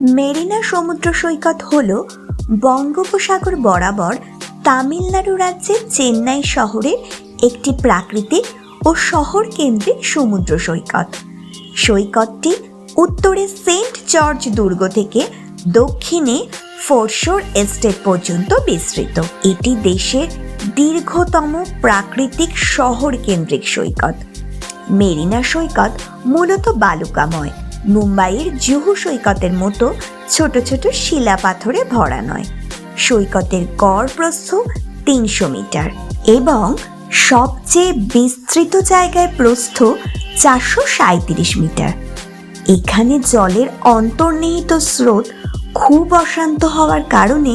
মেরিনা সমুদ্র সৈকত হল বঙ্গোপসাগর বরাবর তামিলনাড়ু রাজ্যের চেন্নাই শহরের একটি প্রাকৃতিক ও শহর কেন্দ্রিক সমুদ্র সৈকত। সৈকতটি উত্তরে সেন্ট জর্জ দুর্গ থেকে দক্ষিণে ফোরশোর এস্টেট পর্যন্ত বিস্তৃত। এটি দেশের দীর্ঘতম প্রাকৃতিক শহর কেন্দ্রিক সৈকত। মেরিনা সৈকত মূলত বালুকাময়, মুম্বাইয়ের জুহু সৈকতের মতো ছোট ছোট শিলা পাথরে ভরা নয়। সৈকতের গড় প্রস্থ ৩০০ মিটার এবং সবচেয়ে বিস্তৃত জায়গায় প্রস্থ ৪৩৭ মিটার। এখানে জলের অন্তর্নিহিত স্রোত খুব অশান্ত হওয়ার কারণে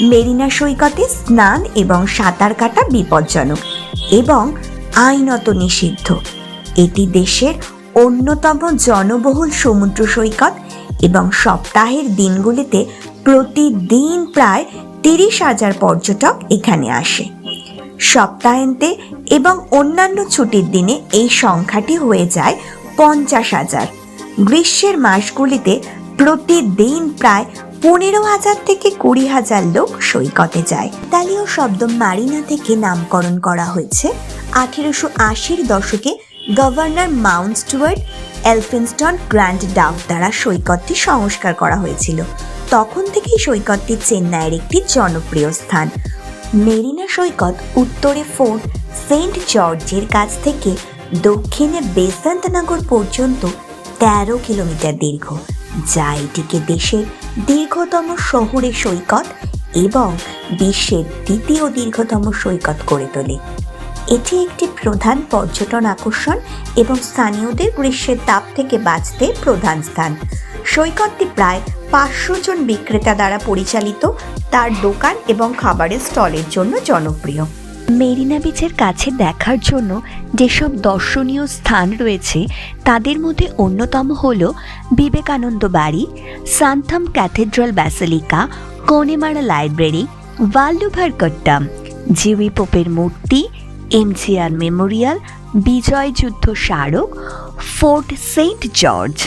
মেরিনা সৈকতে স্নান এবং সাঁতার কাটা বিপজ্জনক এবং আইনত নিষিদ্ধ। এটি দেশের অন্যতম জনবহুল সমুদ্র সৈকত এবং সপ্তাহের দিনগুলিতে প্রতিদিন প্রায় ৩০,০০০ পর্যটক এখানে আসে। সপ্তাহান্তে এবং অন্যান্য ছুটির দিনে এই সংখ্যাটি হয়ে যায় ৫০,০০০। গ্রীষ্মের মাসগুলিতে প্রতিদিন প্রায় ১৫,০০০ থেকে ২০,০০০ লোক সৈকতে যায়। ইতালীয় শব্দ মারিনা থেকে নামকরণ করা হয়েছে ১৮৮০-র দশকে governor Mount Stuart Elphinstone Grant Duff দ্বারা সৈকতটি সংস্কার করা হয়েছিল। তখন থেকেই সৈকতটি চেন্নাইয়ের একটি জনপ্রিয় স্থান। মেরিনা সৈকত উত্তরে ফোর্ট সেন্ট জর্জের কাছ থেকে দক্ষিণে বেসান্ত নগর পর্যন্ত ১৩ কিলোমিটার দীর্ঘ, যা এটিকে দেশের দীর্ঘতম শহুরে সৈকত এবং বিশ্বের দ্বিতীয় দীর্ঘতম সৈকত করে তোলে। এটি একটি প্রধান পর্যটন আকর্ষণ এবং স্থানীয়দের গ্রীষ্মের তাপ থেকে বাঁচতে প্রধান স্থান। সৈকতটি প্রায় ৫০০ জন বিক্রেতা দ্বারা পরিচালিত তার দোকান এবং খাবারের স্টলের জন্য জনপ্রিয়। মেরিনা বিচের কাছে দেখার জন্য যেসব দর্শনীয় স্থান রয়েছে তাদের মধ্যে অন্যতম হল বিবেকানন্দ বাড়ি, সান্থাম ক্যাথেড্রাল ব্যাসিলিকা, কোনেমারা লাইব্রেরি, ভাল্লুভার কট্টাম, জিউই পোপের মূর্তি, এমজিআর মেমোরিয়াল, বিজয় যুদ্ধ স্মারক, ফোর্ট সেন্ট জর্জ।